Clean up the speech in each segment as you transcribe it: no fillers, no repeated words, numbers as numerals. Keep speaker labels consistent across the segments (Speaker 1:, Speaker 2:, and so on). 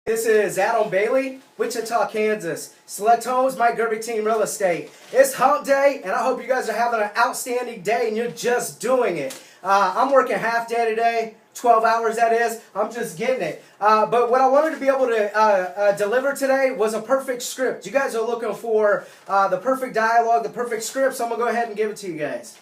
Speaker 1: This is Adam Bailey, Wichita, Kansas. Select Homes, Mike Gerbic Team Real Estate. It's hump day, and I hope you guys are having an outstanding day and you're just doing it. I'm working half day today, 12 hours that is. I'm just getting it. But what I wanted to be able to deliver today was a perfect script. You guys are looking for the perfect dialogue, the perfect script, so I'm going to go ahead and give it to you guys.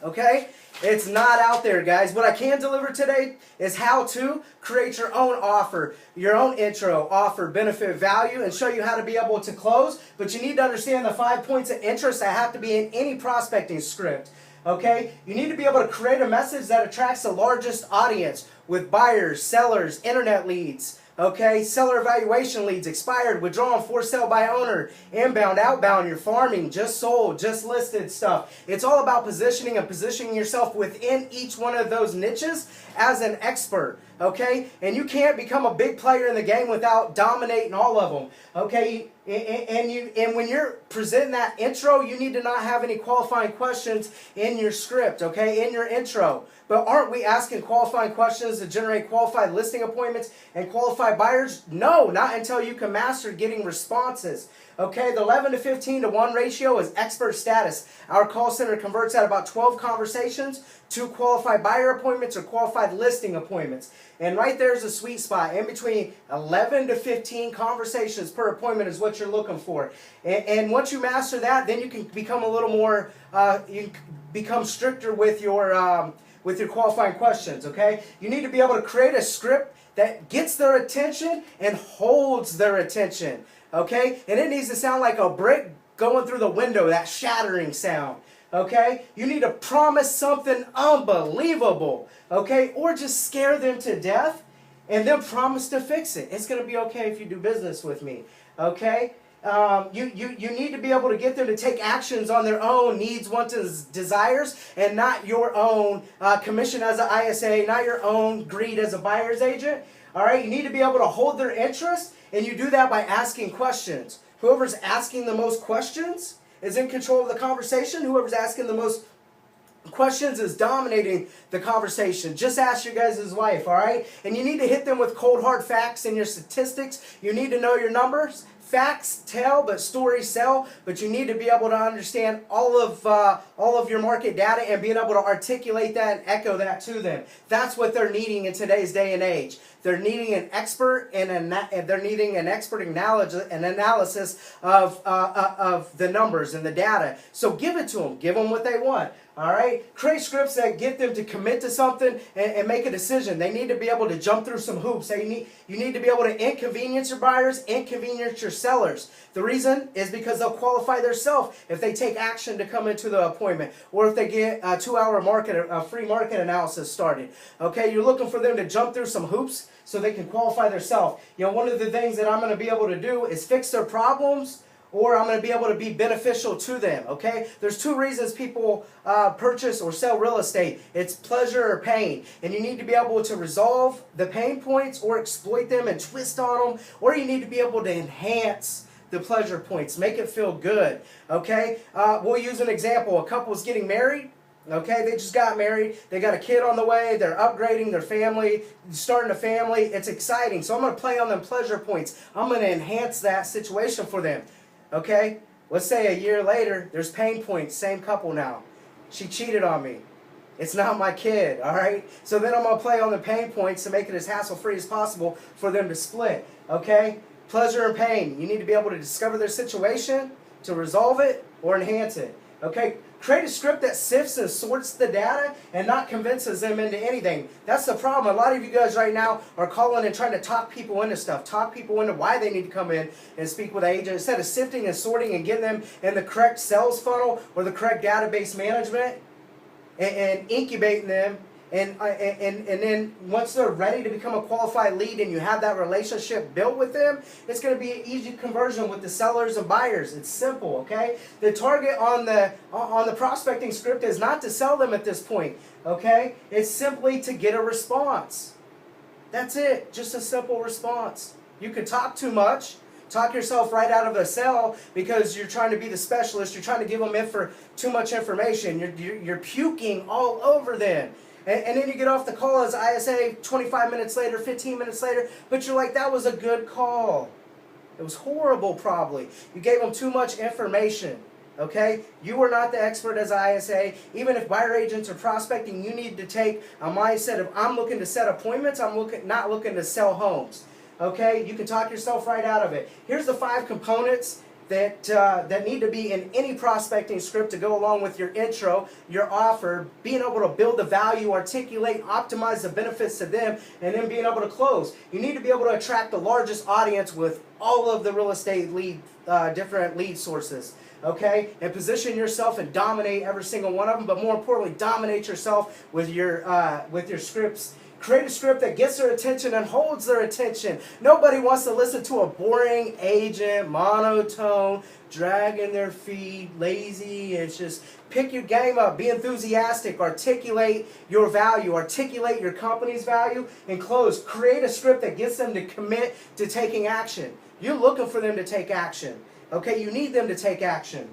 Speaker 1: Okay? It's not out there, guys. What I can deliver today is how to create your own offer, your own intro, offer, benefit, value, and show you how to be able to close. But you need to understand the 5 points of interest that have to be in any prospecting script. Okay? You need to be able to create a message that attracts the largest audience with buyers, sellers, internet leads. Okay, seller evaluation leads, expired, withdrawn, for sale by owner, inbound, outbound, your farming, just sold, just listed stuff. It's all about positioning and positioning yourself within each one of those niches as an expert. Okay, and you can't become a big player in the game without dominating all of them. Okay, and when you're presenting that intro, you need to not have any qualifying questions in your script. Okay, in your intro. But aren't we asking qualifying questions to generate qualified listing appointments and qualified buyers? No, not until you can master getting responses. Okay, the 11 to 15 to 1 ratio is expert status. Our call center converts at about 12 conversations to qualified buyer appointments or qualified listing appointments. And right there's a sweet spot. In between 11 to 15 conversations per appointment is what you're looking for. And once you master that, then you can become a little more, you become stricter with your qualifying questions, okay? You need to be able to create a script that gets their attention and holds their attention, okay? And it needs to sound like a brick going through the window, that shattering sound, okay? You need to promise something unbelievable, okay? Or just scare them to death and then promise to fix it. It's going to be okay if you do business with me, okay? You need to be able to get them to take actions on their own needs, wants, and desires, and not your own commission as an ISA, not your own greed as a buyer's agent. All right, you need to be able to hold their interest, and you do that by asking questions. Whoever's asking the most questions is in control of the conversation. Whoever's asking the most questions is dominating the conversation. Just ask your guys' wife, all right? And you need to hit them with cold hard facts and your statistics. You need to know your numbers. Facts tell, but stories sell. But you need to be able to understand all of your market data and being able to articulate that and echo that to them. That's what they're needing in today's day and age. They're needing an expert and they're needing an expert analysis of the numbers and the data. So give it to them. Give them what they want. All right? Create scripts that get them to commit to something and make a decision. They need to be able to jump through some hoops. You need to be able to inconvenience your buyers, inconvenience your sellers. The reason is because they'll qualify themselves if they take action to come into the appointment or if they get a 2-hour free market analysis started. Okay? You're looking for them to jump through some hoops so they can qualify themselves. You know, one of the things that I'm going to be able to do is fix their problems, or I'm going to be able to be beneficial to them, okay? There's 2 reasons people purchase or sell real estate. It's pleasure or pain. And you need to be able to resolve the pain points or exploit them and twist on them, or you need to be able to enhance the pleasure points, make it feel good, okay? We'll use an example. A couple's getting married. Okay, they just got married, they got a kid on the way, they're upgrading their family, starting a family, it's exciting. So I'm going to play on them pleasure points. I'm going to enhance that situation for them. Okay, let's say a year later, there's pain points, same couple now. She cheated on me. It's not my kid, all right? So then I'm going to play on the pain points to make it as hassle-free as possible for them to split, okay? Pleasure and pain. You need to be able to discover their situation, to resolve it, or enhance it, okay? Create a script that sifts and sorts the data and not convinces them into anything. That's the problem. A lot of you guys right now are calling and trying to talk people into stuff. Talk people into why they need to come in and speak with an agent. Instead of sifting and sorting and getting them in the correct sales funnel or the correct database management and incubating them. And then once they're ready to become a qualified lead and you have that relationship built with them, it's going to be an easy conversion with the sellers and buyers. It's simple, okay? The target on the prospecting script is not to sell them at this point, okay? It's simply to get a response. That's it, just a simple response. You could talk too much, talk yourself right out of a sale because you're trying to be the specialist. You're trying to give them too much information. You're puking all over them. And then you get off the call as ISA 25 minutes later, 15 minutes later, but you're like, that was a good call. It was horrible probably. You gave them too much information. Okay? You are not the expert as ISA. Even if buyer agents are prospecting, you need to take a mindset of, I'm looking to set appointments, not looking to sell homes. Okay? You can talk yourself right out of it. Here's the 5 components that need to be in any prospecting script to go along with your intro, your offer, being able to build the value, articulate, optimize the benefits to them, and then being able to close. You need to be able to attract the largest audience with all of the real estate different lead sources. Okay, and position yourself and dominate every single one of them, but more importantly, dominate yourself with your scripts. Create a script that gets their attention and holds their attention. Nobody wants to listen to a boring agent, monotone, dragging their feet, lazy. It's just pick your game up, be enthusiastic, articulate your value, articulate your company's value, and close. Create a script that gets them to commit to taking action. You're looking for them to take action. Okay, you need them to take action.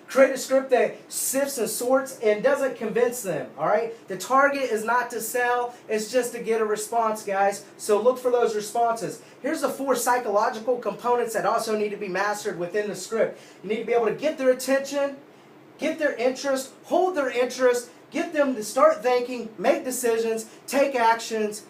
Speaker 1: Create a script that sifts and sorts and doesn't convince them, all right? The target is not to sell, it's just to get a response, guys. So look for those responses. Here's the 4 psychological components that also need to be mastered within the script. You need to be able to get their attention, get their interest, hold their interest, get them to start thinking, make decisions, take actions,